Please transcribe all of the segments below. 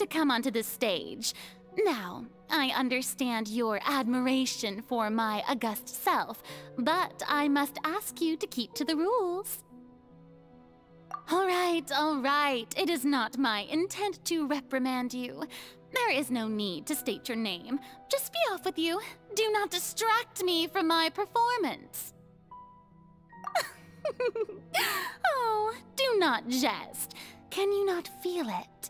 to come onto the stage. Now, I understand your admiration for my august self, but I must ask you to keep to the rules. All right. It is not my intent to reprimand you. There is no need to state your name. Just be off with you. Do not distract me from my performance. Oh, do not jest. Can you not feel it?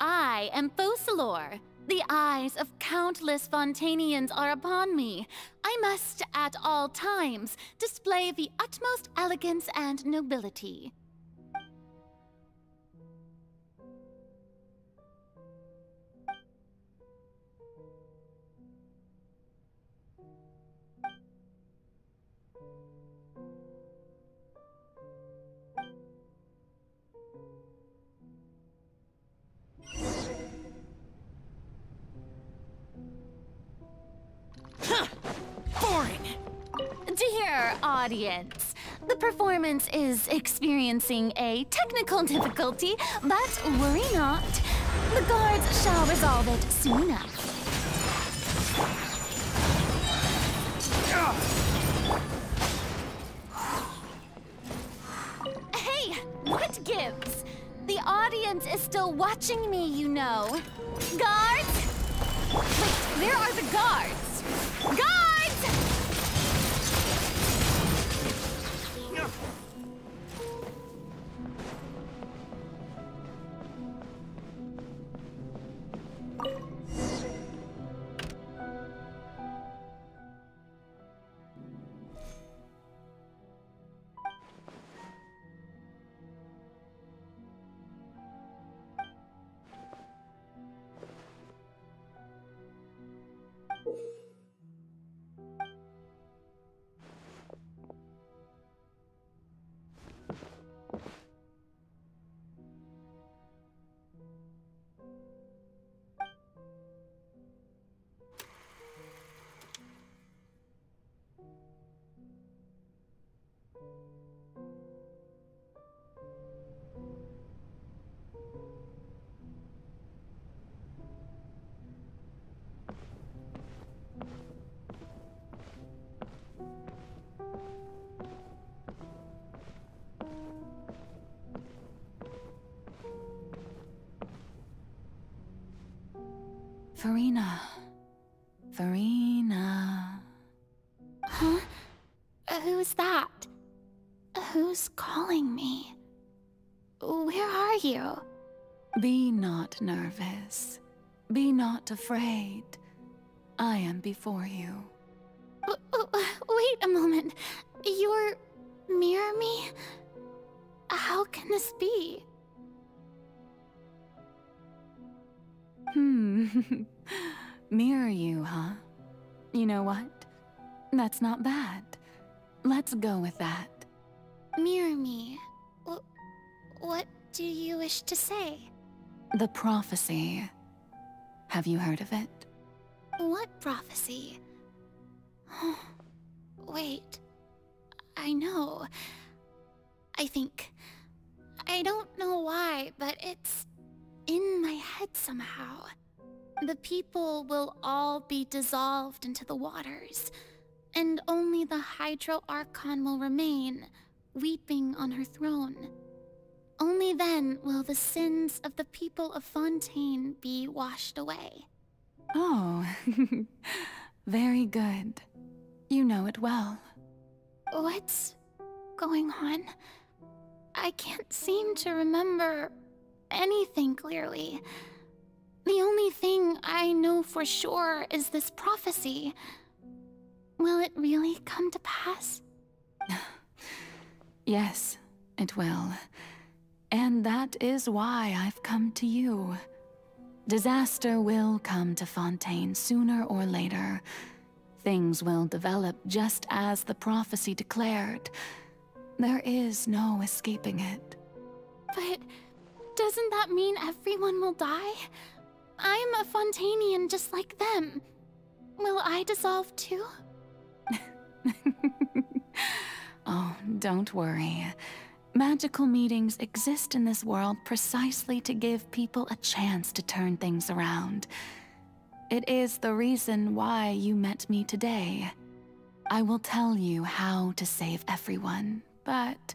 I am Focalor. The eyes of countless Fontanians are upon me. I must, at all times, display the utmost elegance and nobility. Dear audience, the performance is experiencing a technical difficulty, but worry not. The guards shall resolve it soon enough. Hey, what gives? The audience is still watching me, you know. Guards? Wait, where are the guards? Guards! Farina. Huh? Who's that? Who's calling me? Where are you? Be not nervous. Be not afraid. I am before you. Wait a moment. You're mirror me? How can this be? Mirror you, huh? You know what? That's not bad. Let's go with that. Mirror me? What do you wish to say? The prophecy. Have you heard of it? What prophecy? Wait. I know. I think. I don't know why, but it's in my head somehow. The people will all be dissolved into the waters, and only the Hydro Archon will remain, weeping on her throne. Only then will the sins of the people of Fontaine be washed away. Oh, very good. You know it well. What's going on? I can't seem to remember anything clearly. The only thing I know for sure is this prophecy. Will it really come to pass? Yes, it will. And that is why I've come to you. Disaster will come to Fontaine sooner or later. Things will develop just as the prophecy declared. There is no escaping it. But doesn't that mean everyone will die? I'm a Fontainian just like them. Will I dissolve too? Oh, don't worry. Magical meetings exist in this world precisely to give people a chance to turn things around. It is the reason why you met me today. I will tell you how to save everyone, but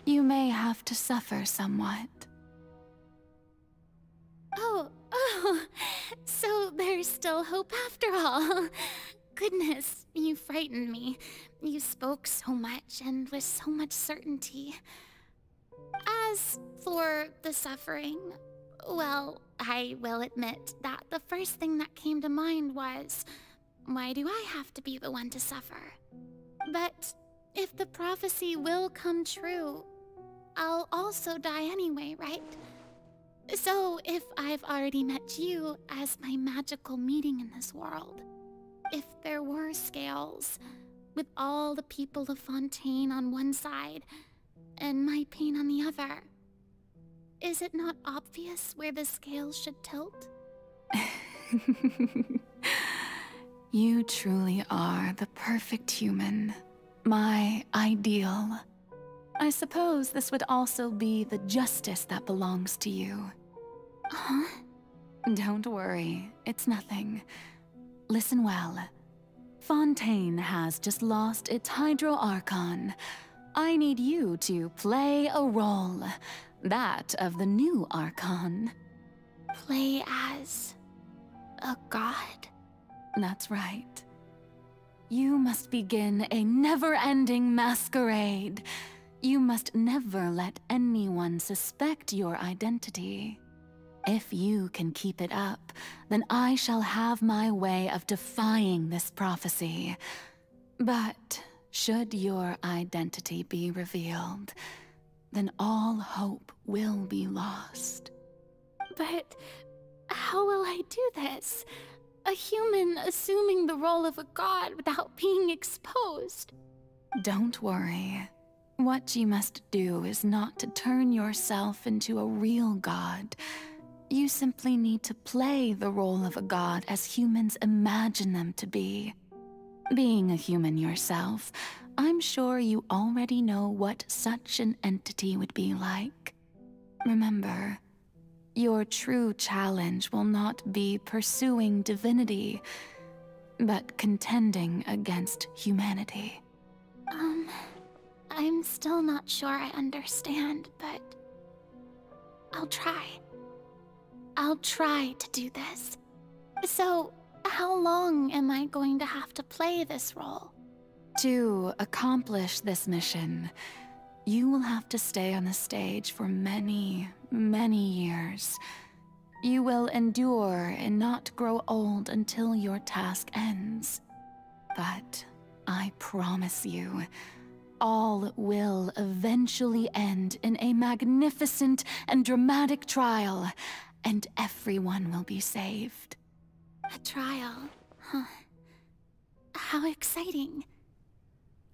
you may have to suffer somewhat. Oh, so there's still hope after all. Goodness, you frightened me. You spoke so much and with so much certainty. As for the suffering, well, I will admit that the first thing that came to mind was, why do I have to be the one to suffer? But if the prophecy will come true, I'll also die anyway, right? So if I've already met you as my magical meeting in this world, if there were scales, with all the people of Fontaine on one side, and my pain on the other, is it not obvious where the scales should tilt? You truly are the perfect human, my ideal. I suppose this would also be the justice that belongs to you. Huh? Don't worry, it's nothing. Listen well. Fontaine has just lost its Hydro Archon. I need you to play a role, that of the new Archon. Play as a god? That's right. You must begin a never-ending masquerade. You must never let anyone suspect your identity. If you can keep it up, then I shall have my way of defying this prophecy. But should your identity be revealed, then all hope will be lost. But how will I do this? A human assuming the role of a god without being exposed? Don't worry. What you must do is not to turn yourself into a real god. You simply need to play the role of a god as humans imagine them to be. Being a human yourself, I'm sure you already know what such an entity would be like. Remember, your true challenge will not be pursuing divinity, but contending against humanity. I'm still not sure I understand, but I'll try. I'll try to do this. So, how long am I going to have to play this role? To accomplish this mission, you will have to stay on the stage for many, many years. You will endure and not grow old until your task ends. But I promise you, all will eventually end in a magnificent and dramatic trial, and everyone will be saved. A trial, huh? How exciting.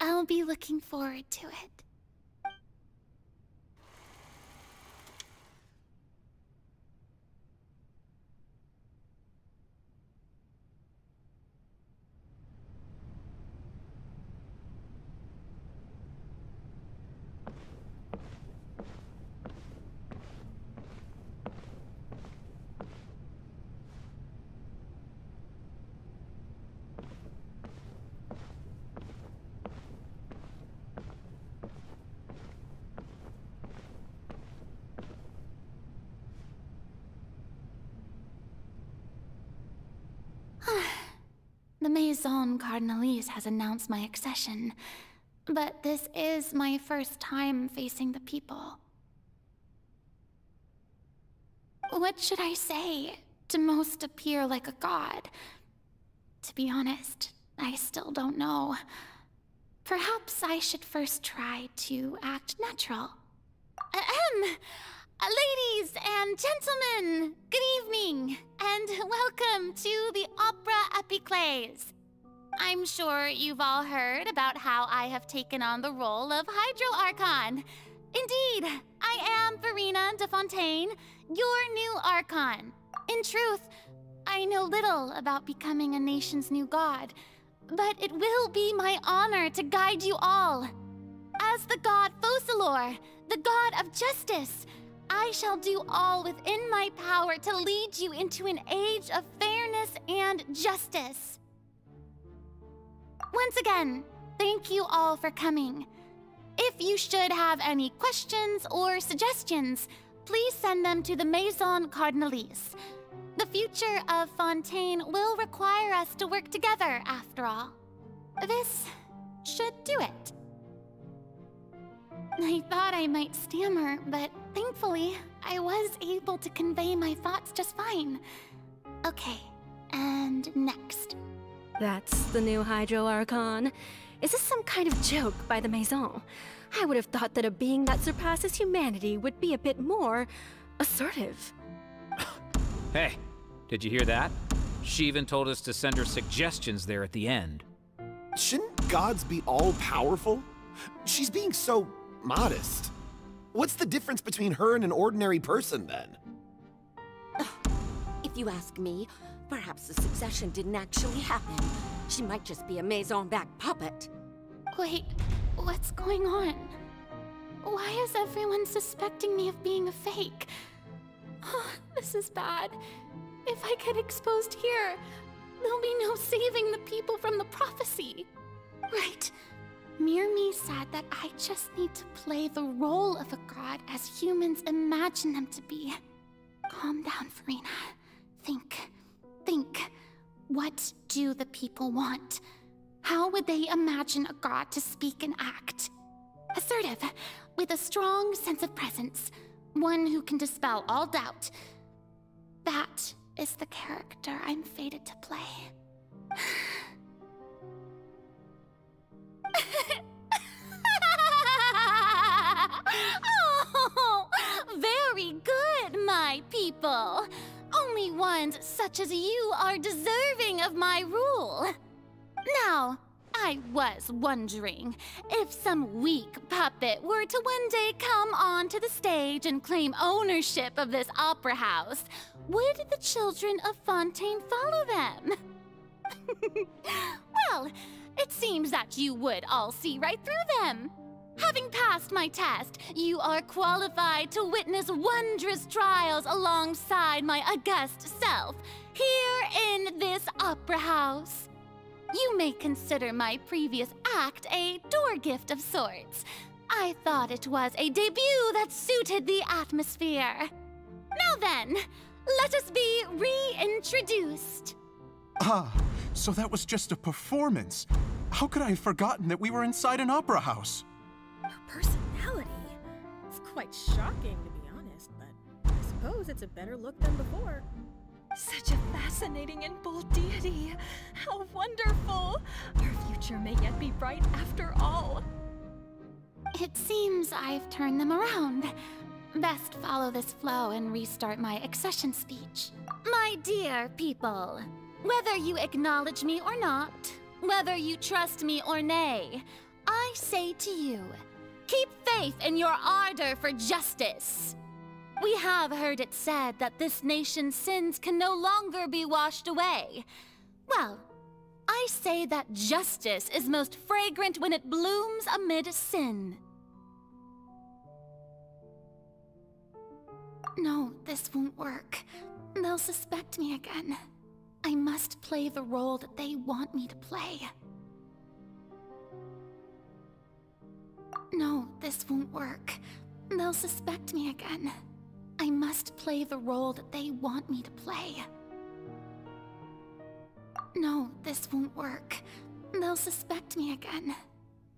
I'll be looking forward to it. The Maison Cardinalise has announced my accession, but this is my first time facing the people. What should I say to most appear like a god? To be honest, I still don't know. Perhaps I should first try to act natural. Ladies and gentlemen, good evening, and welcome to the Opera Epiclese. I'm sure you've all heard about how I have taken on the role of Hydro Archon. Indeed, I am Verena de Fontaine, your new Archon. In truth, I know little about becoming a nation's new god, but it will be my honor to guide you all. As the god Focalor, the god of justice, I shall do all within my power to lead you into an age of fairness and justice. Once again, thank you all for coming. If you should have any questions or suggestions, please send them to the Maison Cardinalise. The future of Fontaine will require us to work together, after all. This should do it. I thought I might stammer, but thankfully, I was able to convey my thoughts just fine. Okay, and next. That's the new Hydro Archon. Is this some kind of joke by the Maison? I would have thought that a being that surpasses humanity would be a bit more assertive. Hey, did you hear that? She even told us to send her suggestions there at the end. Shouldn't gods be all-powerful? She's being so modest. What's the difference between her and an ordinary person, then? If you ask me, perhaps the succession didn't actually happen. She might just be a Maison-back puppet. Wait, what's going on? Why is everyone suspecting me of being a fake? Oh, this is bad. If I get exposed here, there'll be no saving the people from the prophecy. Right. Mirmi said that I just need to play the role of a god as humans imagine them to be. Calm down, Farina. Think. What do the people want? How would they imagine a god to speak and act? Assertive, with a strong sense of presence. One who can dispel all doubt. That is the character I'm fated to play. Oh, very good, my people. Only ones such as you are deserving of my rule. Now, I was wondering if some weak puppet were to one day come onto the stage and claim ownership of this opera house, would the children of Fontaine follow them? Well, it seems that you would all see right through them. Having passed my test, you are qualified to witness wondrous trials alongside my august self, here in this opera house. You may consider my previous act a door gift of sorts. I thought it was a debut that suited the atmosphere. Now then, let us be reintroduced. Ah, so that was just a performance. How could I have forgotten that we were inside an opera house? Her personality? It's quite shocking, to be honest, but I suppose it's a better look than before. Such a fascinating and bold deity. How wonderful! Our future may yet be bright after all. It seems I've turned them around. Best follow this flow and restart my accession speech. My dear people, whether you acknowledge me or not, whether you trust me or nay, I say to you, keep faith in your ardor for justice. We have heard it said that this nation's sins can no longer be washed away. Well, I say that justice is most fragrant when it blooms amid sin. No, this won't work. They'll suspect me again. I must play the role that they want me to play. No, this won't work. They'll suspect me again. I must play the role that they want me to play. No, this won't work. They'll suspect me again.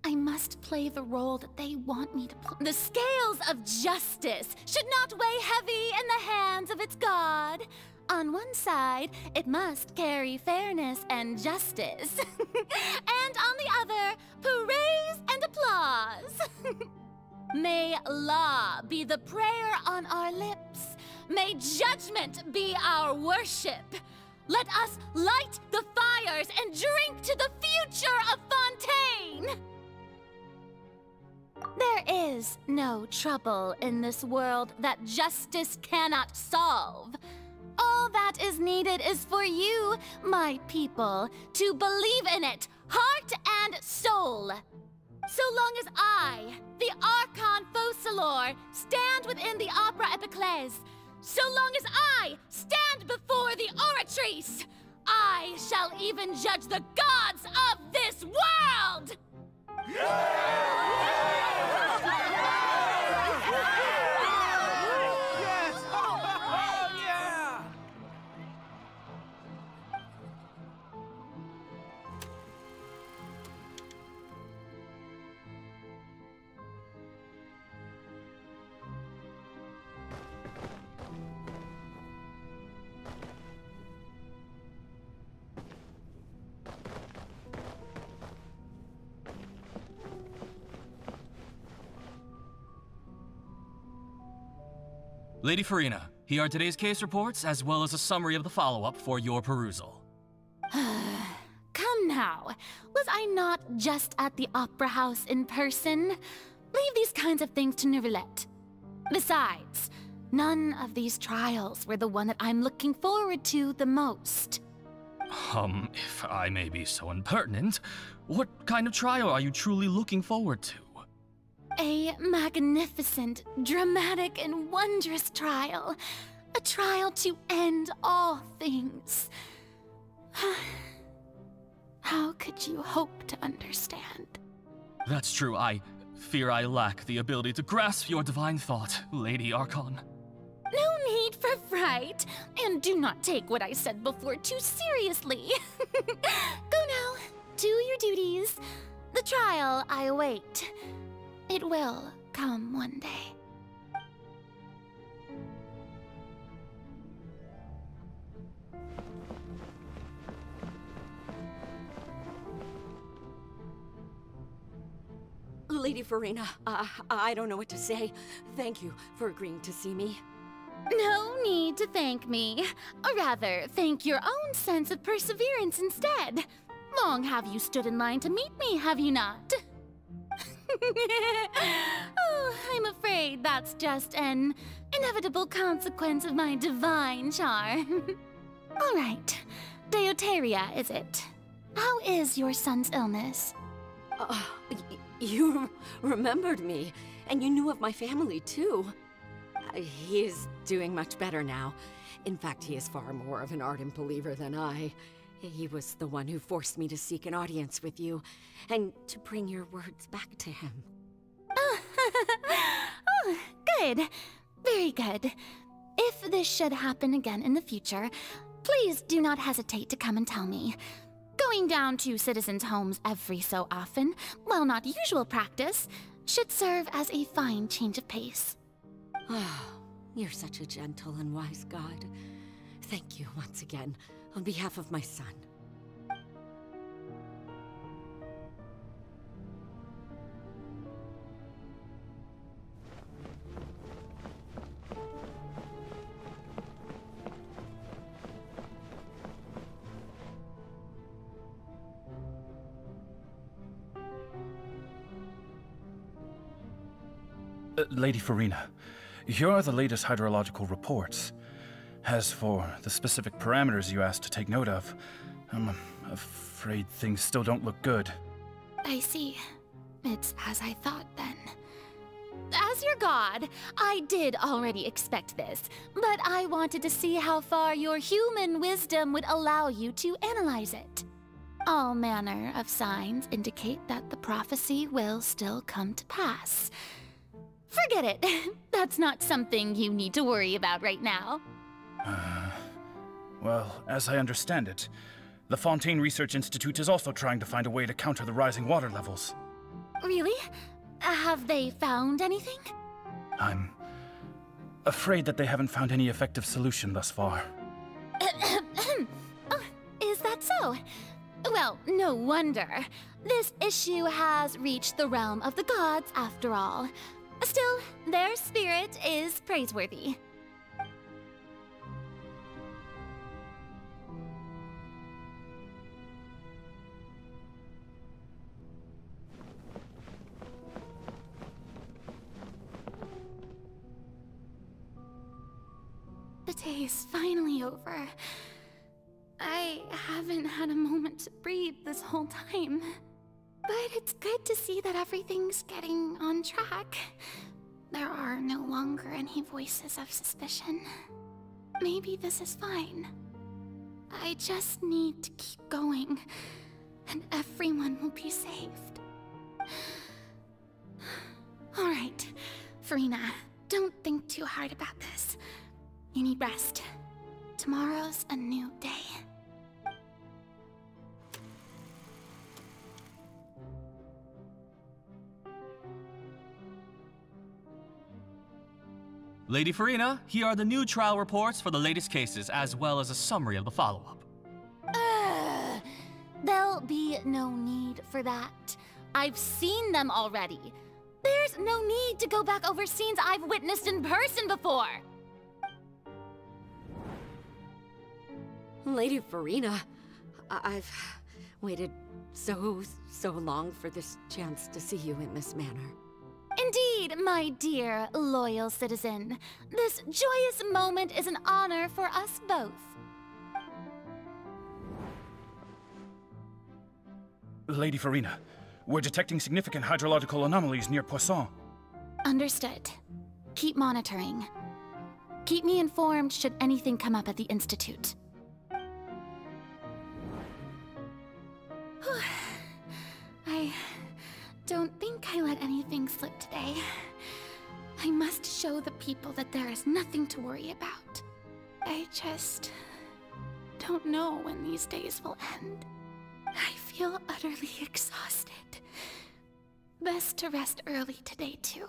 I must play the role that they want me to play. The scales of justice should not weigh heavy in the hands of its god. On one side, it must carry fairness and justice. And on the other, praise and applause. May law be the prayer on our lips. May judgment be our worship. Let us light the fires and drink to the future of Fontaine. There is no trouble in this world that justice cannot solve. All that is needed is for you, my people, to believe in it, heart and soul. So long as I, the Archon Focalor, stand within the Opera Epiclese, so long as I stand before the Oratrice, I shall even judge the gods of this world! Lady Farina, here are today's case reports, as well as a summary of the follow-up for your perusal. Come now. Was I not just at the Opera House in person? Leave these kinds of things to Neuvillette. Besides, none of these trials were the one that I'm looking forward to the most. If I may be so impertinent, what kind of trial are you truly looking forward to? A magnificent, dramatic, and wondrous trial. A trial to end all things. How could you hope to understand? That's true. I fear I lack the ability to grasp your divine thought, Lady Archon. No need for fright, and do not take what I said before too seriously. Go now, do your duties. The trial I await. It will come one day. Lady Farina, I don't know what to say. Thank you for agreeing to see me. No need to thank me. Or rather, thank your own sense of perseverance instead. Long have you stood in line to meet me, have you not? Oh, I'm afraid that's just an inevitable consequence of my divine charm. All right, Deoteria, is it? How is your son's illness? You remembered me, and you knew of my family, too. He is doing much better now. In fact, he is far more of an ardent believer than I. He was the one who forced me to seek an audience with you, and to bring your words back to him. Oh, good. Very good. If this should happen again in the future, please do not hesitate to come and tell me. Going down to citizens' homes every so often, while not usual practice, should serve as a fine change of pace. Oh, you're such a gentle and wise god. Thank you once again, on behalf of my son. Lady Farina, here are the latest hydrological reports. As for the specific parameters you asked to take note of, I'm afraid things still don't look good. I see. It's as I thought, then. As your god, I did already expect this, but I wanted to see how far your human wisdom would allow you to analyze it. All manner of signs indicate that the prophecy will still come to pass. Forget it. That's not something you need to worry about right now. Well, as I understand it, the Fontaine Research Institute is also trying to find a way to counter the rising water levels. Really? Have they found anything? I'm afraid that they haven't found any effective solution thus far. Oh, is that so? Well, no wonder. This issue has reached the realm of the gods, after all. Still, their spirit is praiseworthy. The day is finally over. I haven't had a moment to breathe this whole time. But it's good to see that everything's getting on track. There are no longer any voices of suspicion. Maybe this is fine. I just need to keep going, and everyone will be saved. Alright, Farina, don't think too hard about this. You need rest. Tomorrow's a new day. Lady Farina, here are the new trial reports for the latest cases, as well as a summary of the follow-up. There'll be no need for that. I've seen them already. There's no need to go back over scenes I've witnessed in person before. Lady Farina, I've waited so long for this chance to see you in this manner. Indeed, my dear, loyal citizen. This joyous moment is an honor for us both. Lady Farina, we're detecting significant hydrological anomalies near Poisson. Understood. Keep monitoring. Keep me informed should anything come up at the Institute. I don't think I let anything slip today. I must show the people that there is nothing to worry about. I just don't know when these days will end. I feel utterly exhausted. Best to rest early today, too.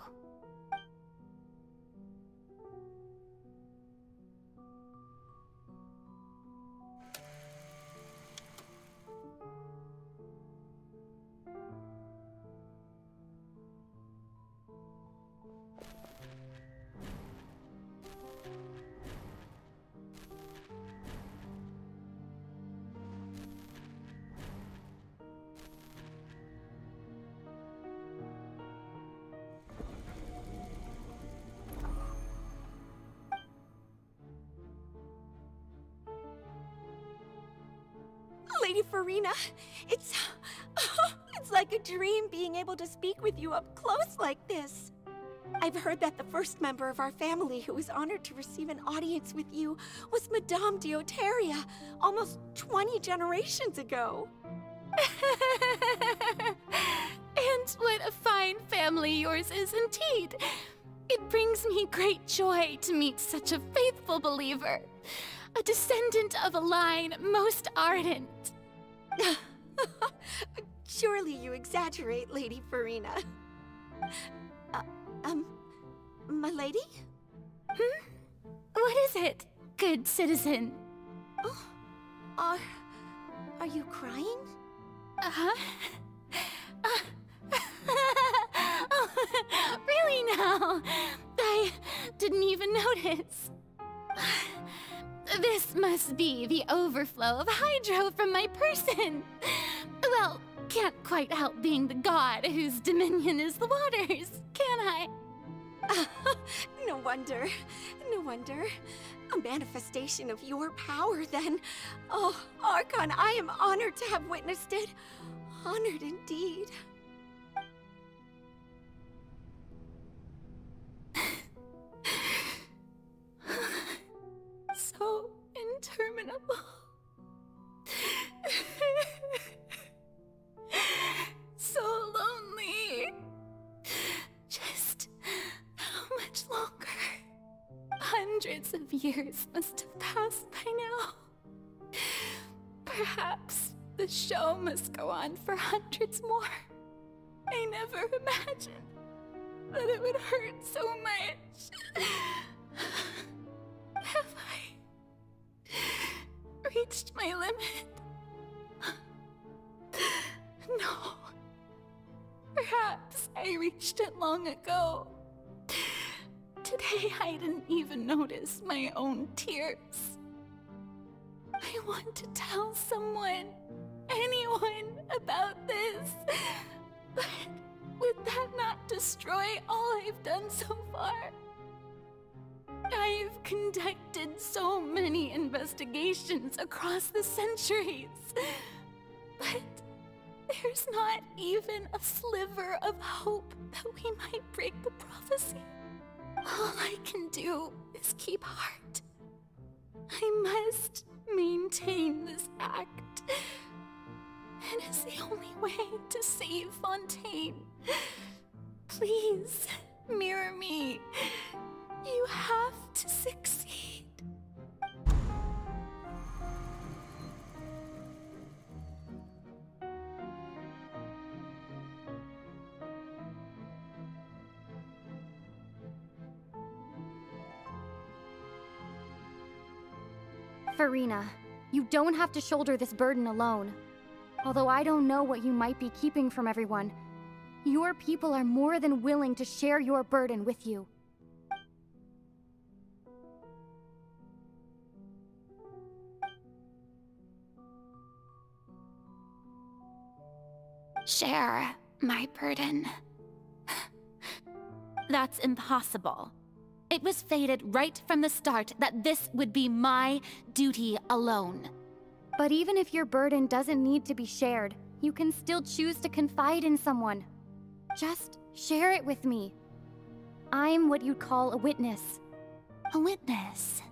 Lady Farina, it's like a dream being able to speak with you up close like this. I've heard that the first member of our family who was honored to receive an audience with you was Madame Dioteria, almost 20 generations ago. And what a fine family yours is indeed. It brings me great joy to meet such a faithful believer. A descendant of a line most ardent. Surely you exaggerate, Lady Farina. My lady? What is it, good citizen? Oh, are you crying? Oh, really now? I didn't even notice. This must be the overflow of hydro from my person. Well, can't quite help being the god whose dominion is the waters, can I? No wonder. No wonder. A manifestation of your power, then. Oh, Archon, I am honored to have witnessed it. Honored indeed. So interminable. So lonely. Just how much longer? Hundreds of years must have passed by now. Perhaps the show must go on for hundreds more. I never imagined that it would hurt so much. Have I reached my limit? No. Perhaps I reached it long ago. Today I didn't even notice my own tears. I want to tell someone, anyone, about this. But would that not destroy all I've done so far? I've conducted so many investigations across the centuries, but There's not even a sliver of hope that we might break the prophecy. All I can do is keep heart. I must maintain this act. It is the only way to save Fontaine. Please, mirror me. You have to succeed. Farina, you don't have to shoulder this burden alone. Although I don't know what you might be keeping from everyone, your people are more than willing to share your burden with you. Share my burden. That's impossible. It was fated right from the start that this would be my duty alone. But even if your burden doesn't need to be shared, you can still choose to confide in someone. Just share it with me. I'm what you'd call a witness. A witness?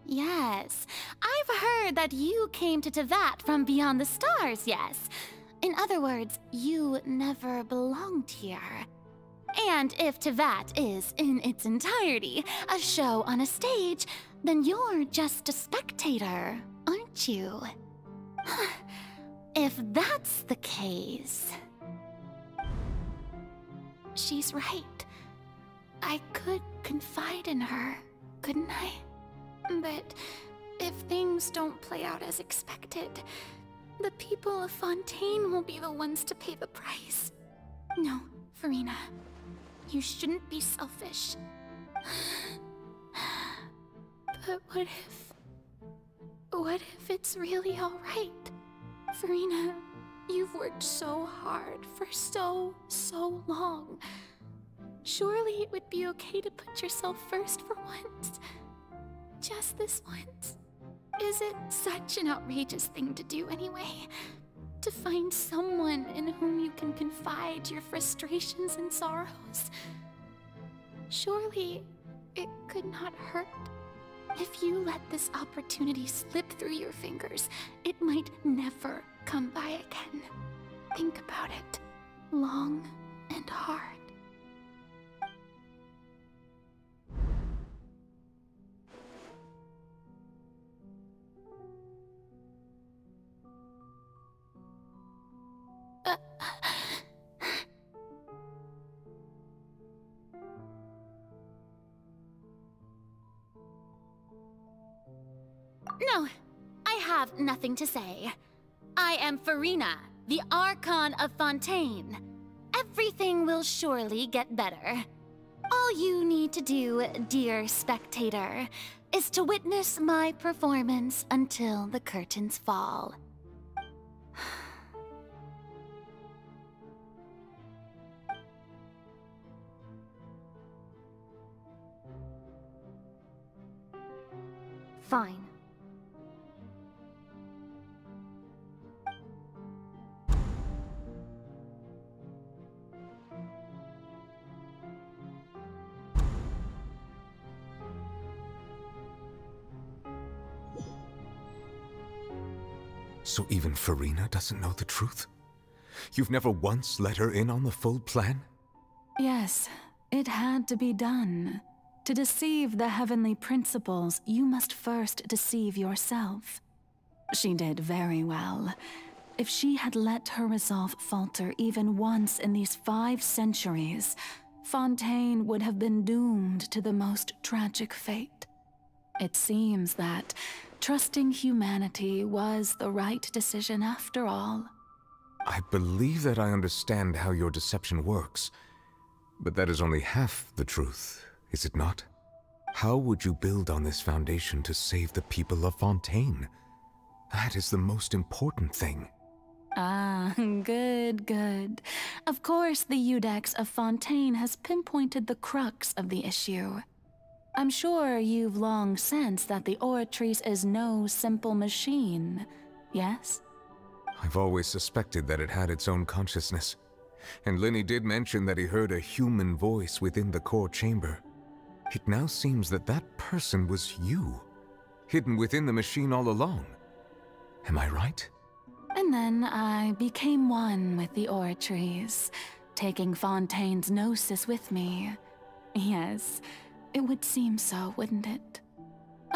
Yes, I've heard that you came to Teyvat from beyond the stars, yes. In other words, you never belonged here. And if Teyvat is, in its entirety, a show on a stage, then you're just a spectator, aren't you? If that's the case... She's right. I could confide in her, couldn't I? But if things don't play out as expected, the people of Fontaine will be the ones to pay the price. No, Farina. You shouldn't be selfish. But what if it's really alright? Farina, you've worked so hard for so long. Surely it would be okay to put yourself first for once. Just this once. Is it such an outrageous thing to do anyway? To find someone in whom you can confide your frustrations and sorrows? Surely it could not hurt. If you let this opportunity slip through your fingers, it might never come by again. Think about it long and hard. No, I have nothing to say. I am Farina, the Archon of Fontaine. Everything will surely get better. All you need to do, dear spectator, is to witness my performance until the curtains fall. Fine. So even Farina doesn't know the truth? You've never once let her in on the full plan? Yes, it had to be done. To deceive the heavenly principles, you must first deceive yourself. She did very well. If she had let her resolve falter even once in these 5 centuries, Fontaine would have been doomed to the most tragic fate. It seems that trusting humanity was the right decision after all. I believe that I understand how your deception works, but that is only half the truth, is it not? How would you build on this foundation to save the people of Fontaine? That is the most important thing. Ah, good. Of course, the Iudex of Fontaine has pinpointed the crux of the issue. I'm sure you've long sensed that the Oratrice is no simple machine, yes? I've always suspected that it had its own consciousness. And Lenny did mention that he heard a human voice within the core chamber. It now seems that that person was you, hidden within the machine all along. Am I right? And then I became one with the Oratories, taking Fontaine's gnosis with me. Yes, it would seem so, wouldn't it?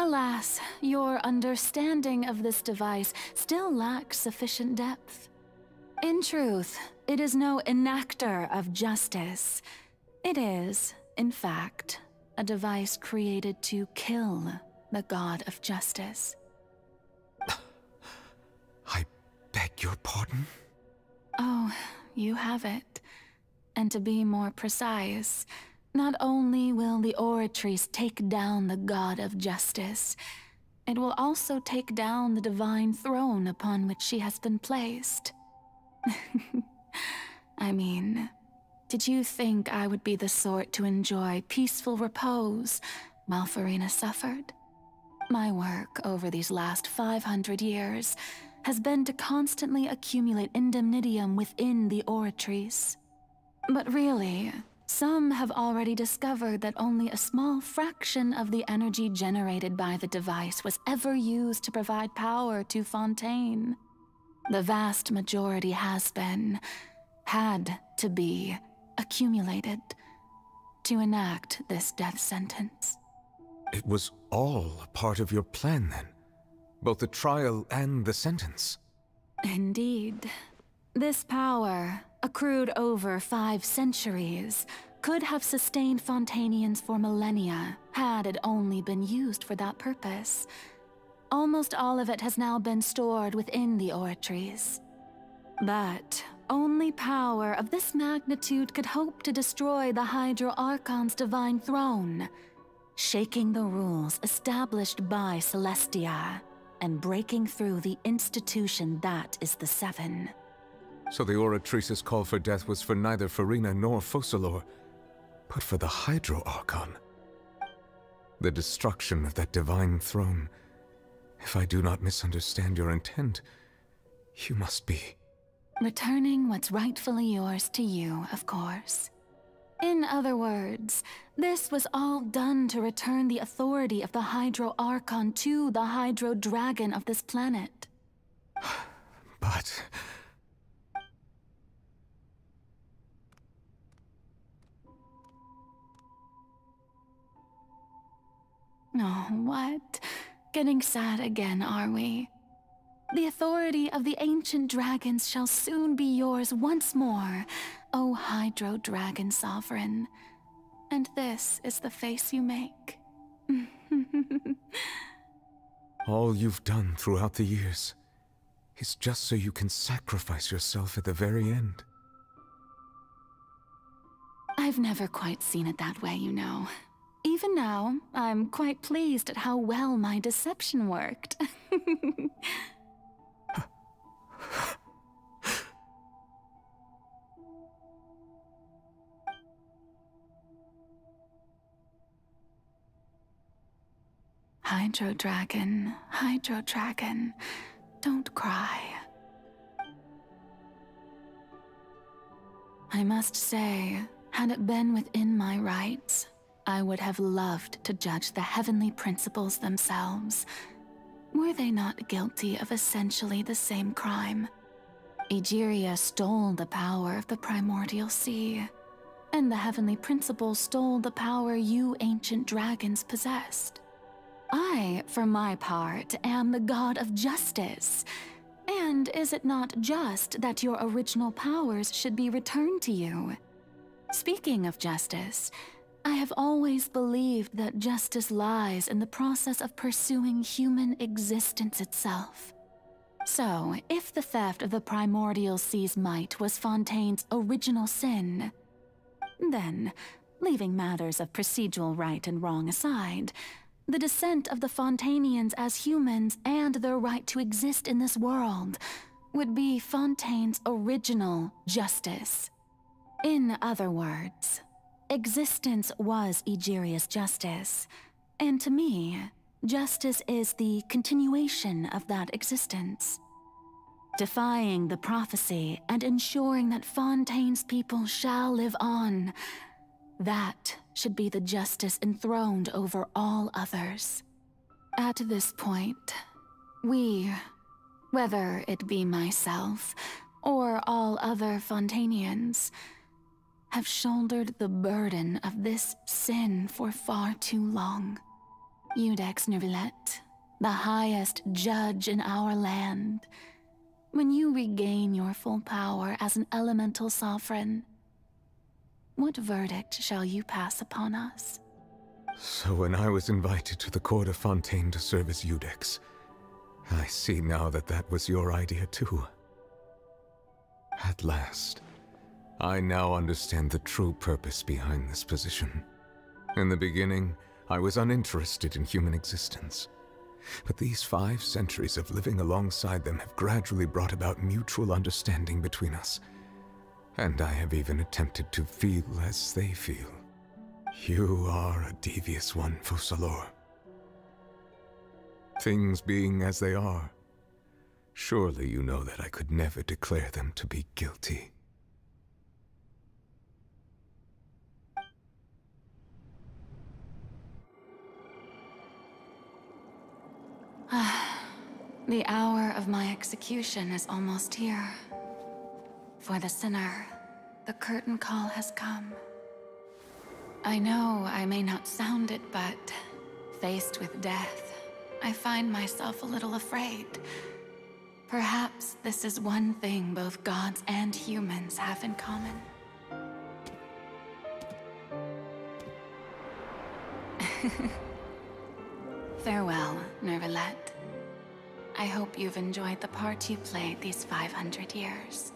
Alas, your understanding of this device still lacks sufficient depth. In truth, it is no enactor of justice. It is, in fact, a device created to kill the god of justice. I beg your pardon? Oh, you have it. And to be more precise, not only will the Oratories take down the god of justice, it will also take down the divine throne upon which she has been placed. I mean, did you think I would be the sort to enjoy peaceful repose while Farina suffered? My work over these last 500 years has been to constantly accumulate indemnitium within the Oratories. But really, some have already discovered that only a small fraction of the energy generated by the device was ever used to provide power to Fontaine. The vast majority has been, had to be, accumulated to enact this death sentence. It was all part of your plan, then? Both the trial and the sentence? Indeed. This power, accrued over 5 centuries, could have sustained Fontainians for millennia had it only been used for that purpose. Almost all of it has now been stored within the Oratories. But only power of this magnitude could hope to destroy the Hydro Archon's divine throne, shaking the rules established by Celestia, and breaking through the institution that is the Seven. So the Oratrice's call for death was for neither Farina nor Focalor, but for the Hydro Archon. The destruction of that divine throne. If I do not misunderstand your intent, you must be... returning what's rightfully yours to you, of course. In other words, this was all done to return the authority of the Hydro Archon to the Hydro Dragon of this planet. But... Oh, what? Getting sad again, are we? The authority of the ancient dragons shall soon be yours once more, O Hydro Dragon Sovereign. And this is the face you make. all you've done throughout the years is just so you can sacrifice yourself at the very end. I've never quite seen it that way, you know. Even now, I'm quite pleased at how well my deception worked. Hydro Dragon, don't cry. I must say, had it been within my rights, I would have loved to judge the heavenly principles themselves. Were they not guilty of essentially the same crime? Egeria stole the power of the primordial sea, and the heavenly principles stole the power you ancient dragons possessed. I, for my part, am the god of justice. And is it not just that your original powers should be returned to you? Speaking of justice, I have always believed that justice lies in the process of pursuing human existence itself. So, if the theft of the primordial sea's might was Fontaine's original sin, then, leaving matters of procedural right and wrong aside, the descent of the Fontainians as humans and their right to exist in this world would be Fontaine's original justice. In other words, existence was Egeria's justice, and to me, justice is the continuation of that existence. defying the prophecy and ensuring that Fontaine's people shall live on. That should be the justice enthroned over all others. At this point, we, whether it be myself or all other Fontainians, have shouldered the burden of this sin for far too long. Iudex Neuvillette, the highest judge in our land, when you regain your full power as an elemental sovereign, what verdict shall you pass upon us? So when I was invited to the court of Fontaine to serve as Iudex, I see now that that was your idea too. At last, I now understand the true purpose behind this position. In the beginning, I was uninterested in human existence. But these 5 centuries of living alongside them have gradually brought about mutual understanding between us. And I have even attempted to feel as they feel. You are a devious one, Focalors. Things being as they are, surely you know that I could never declare them to be guilty. The hour of my execution is almost here. For the sinner, the curtain call has come. I know I may not sound it, but faced with death, I find myself a little afraid. Perhaps this is one thing both gods and humans have in common. Farewell, Neuvillette. I hope you've enjoyed the part you played these 500 years.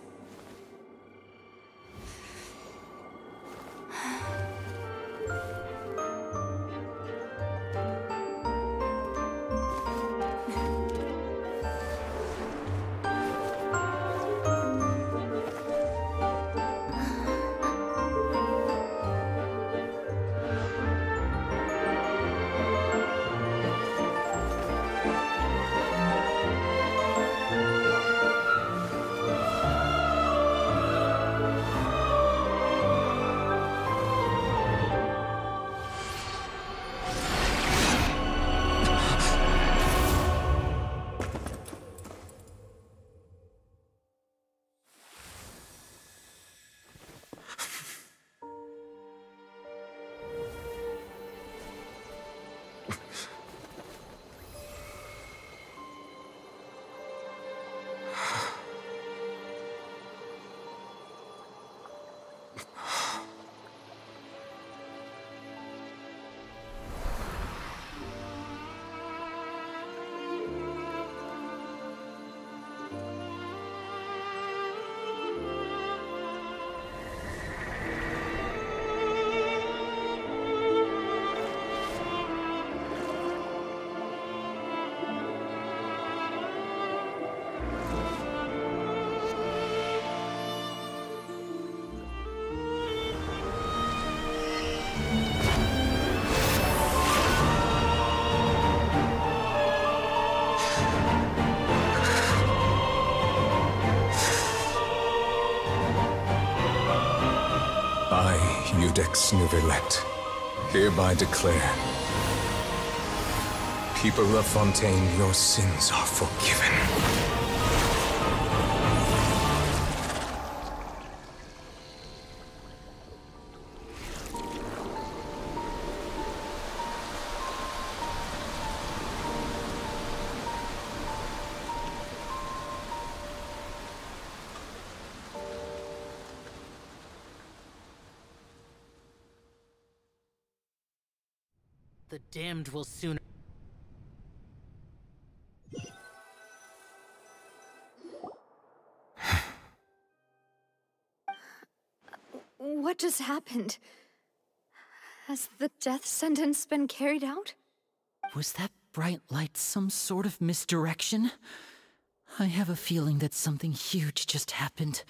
I, Iudex Neuvillette, hereby declare, people of Fontaine, your sins are forgiven. The damned will soon... What just happened? Has the death sentence been carried out? Was that bright light some sort of misdirection? I have a feeling that something huge just happened.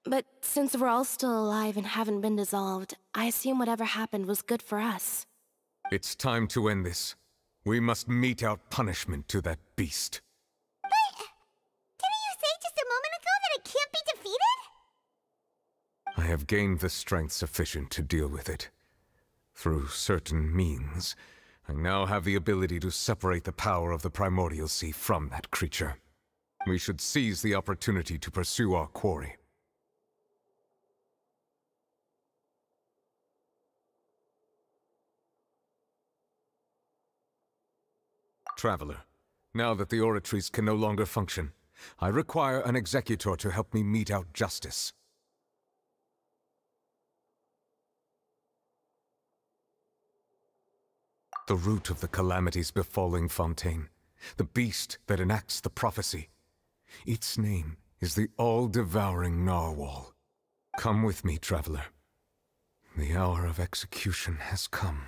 But since we're all still alive and haven't been dissolved, I assume whatever happened was good for us. It's time to end this. We must mete out punishment to that beast. I have gained the strength sufficient to deal with it. Through certain means, I now have the ability to separate the power of the Primordial Sea from that creature. We should seize the opportunity to pursue our quarry. Traveler, now that the oratories can no longer function, I require an executor to help me mete out justice. The root of the calamities befalling Fontaine, the beast that enacts the prophecy. Its name is the all-devouring Narwhal. Come with me, traveler. The hour of execution has come.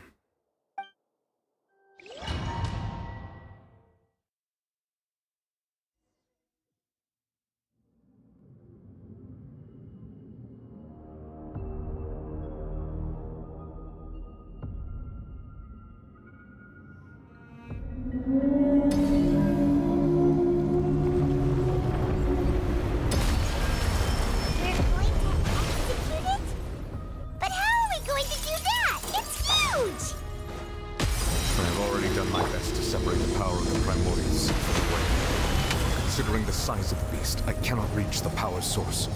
Source.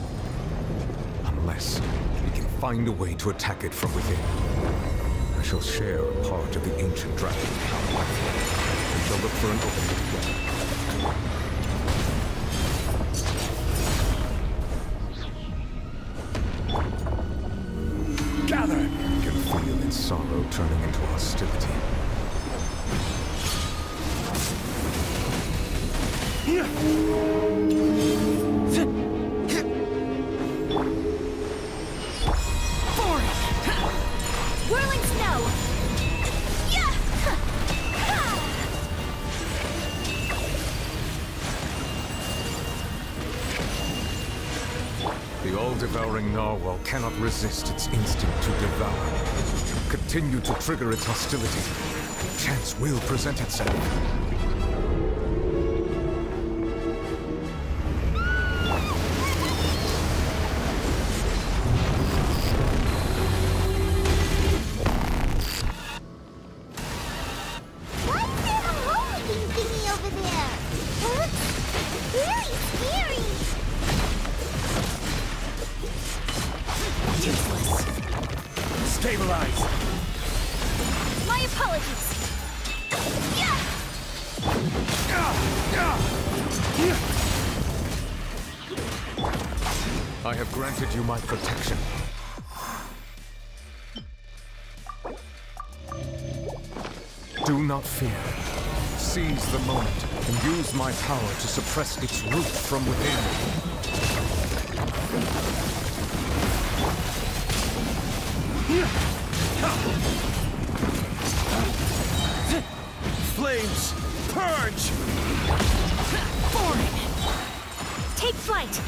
Unless we can find a way to attack it from within. I shall share a part of the ancient dragon's power. We shall look for an opening together. Gather! I can feel its sorrow turning into hostility. Whirling snow! The all-devouring Narwhal cannot resist its instinct to devour. Continue to trigger its hostility. Chance will present itself. I have granted you my protection. Do not fear. Seize the moment and use my power to suppress its root from within. Flames! Purge! Forward! Take flight!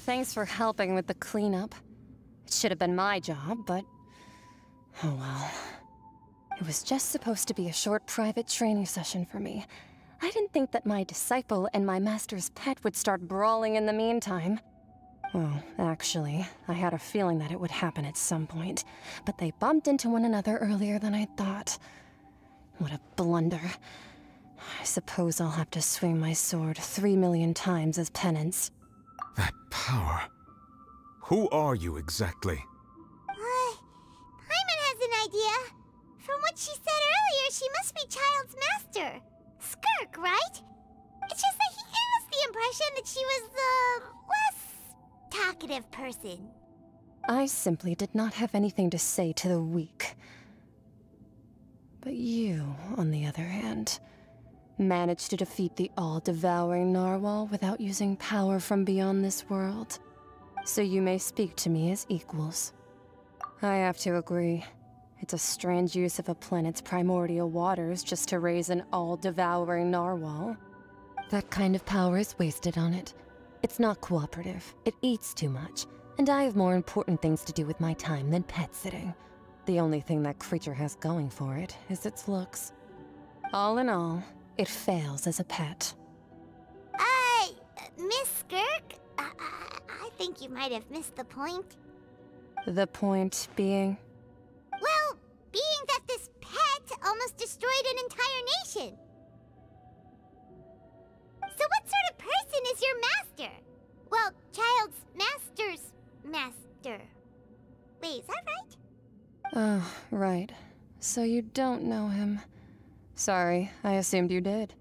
Thanks for helping with the cleanup. It should have been my job, but... oh well. It was just supposed to be a short private training session for me. I didn't think that my disciple and my master's pet would start brawling in the meantime. Well, actually, I had a feeling that it would happen at some point, but they bumped into one another earlier than I thought. What a blunder. I suppose I'll have to swing my sword 3 million times as penance. That power. Who are you exactly? Paimon has an idea. From what she said earlier, she must be Child's master. Skirk, right? It's just that he gave us the impression that she was the less talkative person. I simply did not have anything to say to the weak. But you, on the other hand, managed to defeat the all-devouring narwhal without using power from beyond this world. So you may speak to me as equals. I have to agree. It's a strange use of a planet's primordial waters just to raise an all-devouring narwhal. That kind of power is wasted on it. It's not cooperative. It eats too much. And I have more important things to do with my time than pet sitting. The only thing that creature has going for it is its looks. All in all, it fails as a pet. Miss Skirk? I think you might have missed the point. The point being? Well, being that this pet almost destroyed an entire nation. So what sort of person is your master? Well, Child's master's master. Wait, is that right? Oh, right. So you don't know him. Sorry, I assumed you did.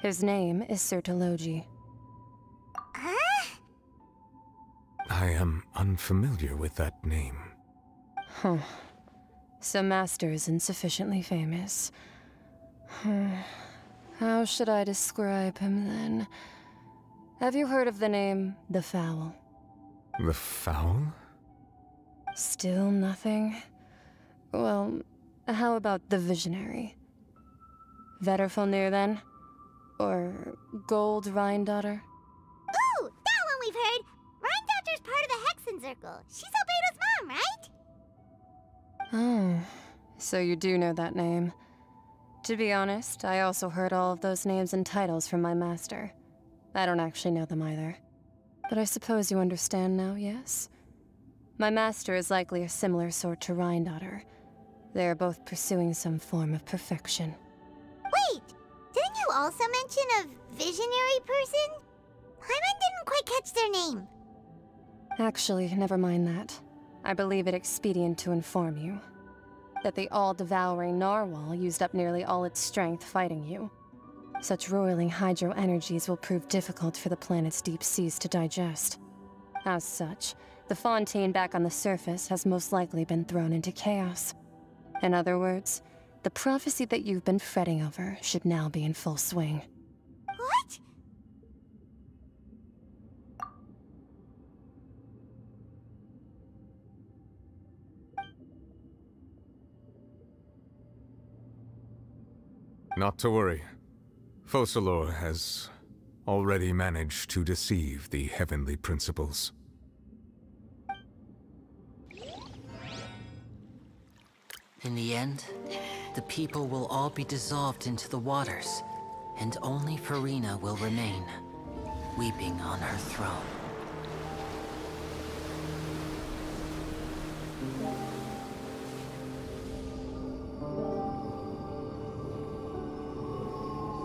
His name is Sir Taloji. Huh? I am unfamiliar with that name. Huh. So Master isn't sufficiently famous. How should I describe him then? Have you heard of the name The Fowl? The Fowl? Still nothing? Well, how about the Visionary? Vetterfalnir then? Or Gold Rhindaughter? Ooh, that one we've heard! Rhindaughter's part of the Hexen Circle. She's Albedo's mom, right? Oh, so you do know that name. To be honest, I also heard all of those names and titles from my master. I don't actually know them either. But I suppose you understand now, yes? My master is likely a similar sort to Rhindaughter. They are both pursuing some form of perfection. Wait! Didn't you also mention a visionary person? Hyman didn't quite catch their name. Actually, never mind that. I believe it expedient to inform you that the all-devouring narwhal used up nearly all its strength fighting you. Such roiling hydro energies will prove difficult for the planet's deep seas to digest. As such, the fontaine back on the surface has most likely been thrown into chaos. In other words, the prophecy that you've been fretting over should now be in full swing. What? Not to worry. Focalor has already managed to deceive the heavenly principles. In the end, the people will all be dissolved into the waters, and only Farina will remain, weeping on her throne.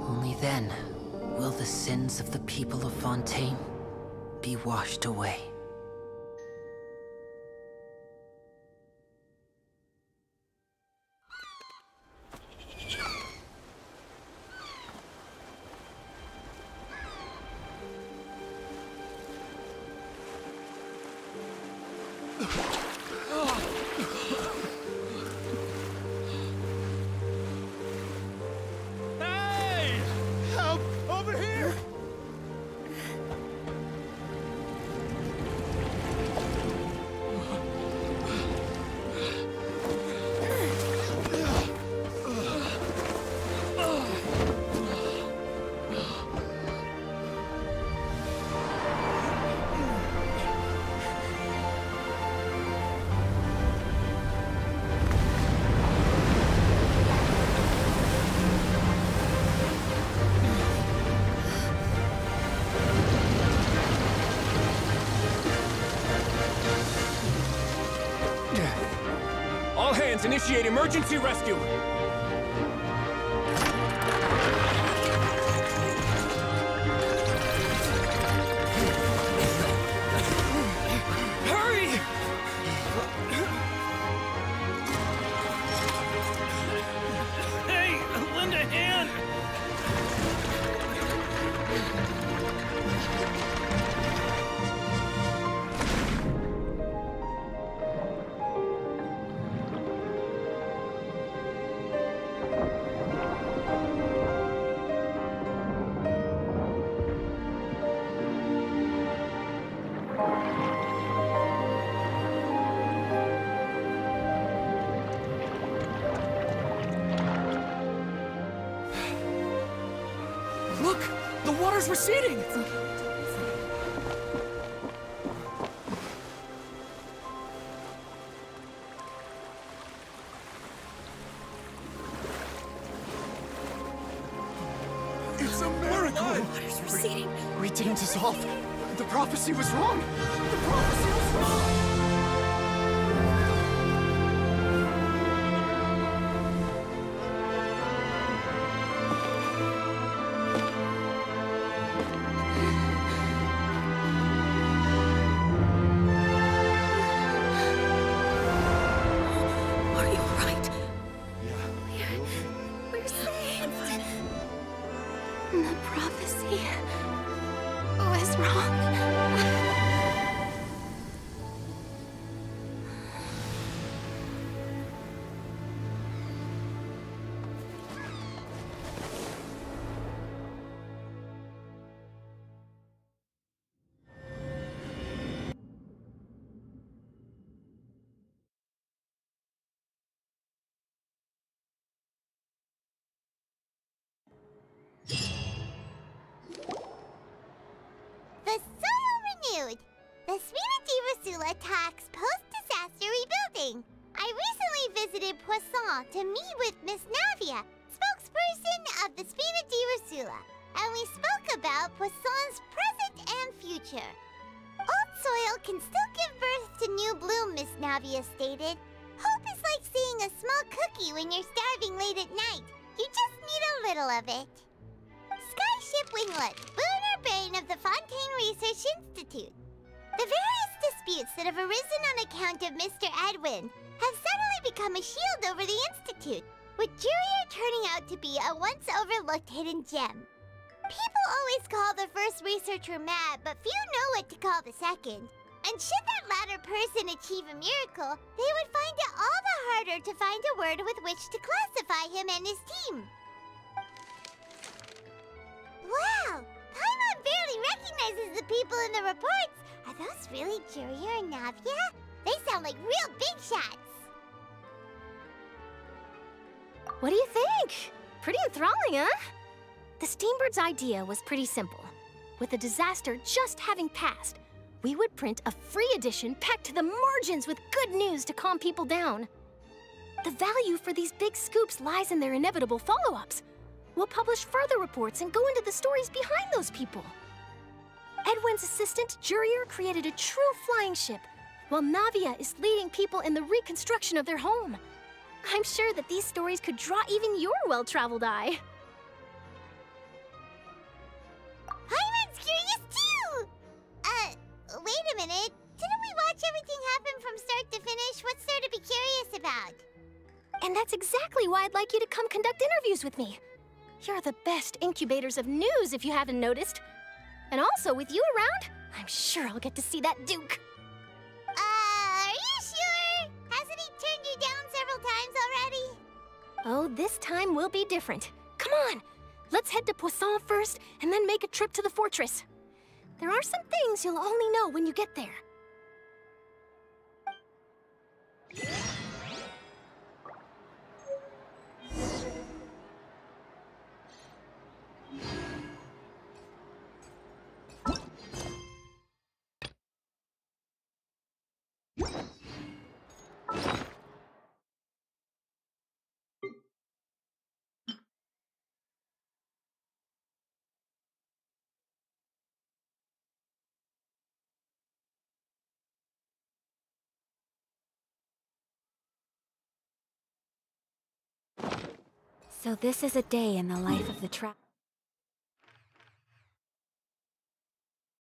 Only then will the sins of the people of Fontaine be washed away. Hey! Help! Over here! All hands, initiate emergency rescue! Hurry! water's receding! It's a miracle! Water's receding. We didn't dissolve. The prophecy was wrong. The prophecy was wrong! We're saved. The prophecy was wrong. The soil renewed. The Spina attacks post-disaster rebuilding. I recently visited Poisson to meet with Miss Navia, spokesperson of the Spina, and we spoke about Poisson's present and future. Old soil can still give birth to new bloom, Miss Navia stated. Hope is like seeing a small cookie when you're starving late at night. You just need a little of it. Skyship Winglet, lunar brain of the Fontaine Research Institute. The various disputes that have arisen on account of Mr. Edwin have suddenly become a shield over the Institute, with Jurier turning out to be a once overlooked hidden gem. People always call the first researcher mad, but few know what to call the second. And should that latter person achieve a miracle, they would find it all the harder to find a word with which to classify him and his team. Wow! Paimon barely recognizes the people in the reports. Are those really Jurier and Navia? They sound like real big shots. What do you think? Pretty enthralling, huh? The Steambird's idea was pretty simple. With the disaster just having passed, we would print a free edition packed to the margins with good news to calm people down. The value for these big scoops lies in their inevitable follow-ups. We'll publish further reports and go into the stories behind those people. Edwin's assistant, Jurier, created a true flying ship, while Navia is leading people in the reconstruction of their home. I'm sure that these stories could draw even your well-traveled eye. Paimon's curious too! Wait a minute. Didn't we watch everything happen from start to finish? What's there to be curious about? And that's exactly why I'd like you to come conduct interviews with me. You're the best incubators of news, if you haven't noticed. And also, with you around, I'm sure I'll get to see that Duke. Are you sure? Hasn't he turned you down several times already? Oh, this time will be different. Come on, let's head to Poisson first, and then make a trip to the fortress. There are some things you'll only know when you get there. So this is a day in the life of the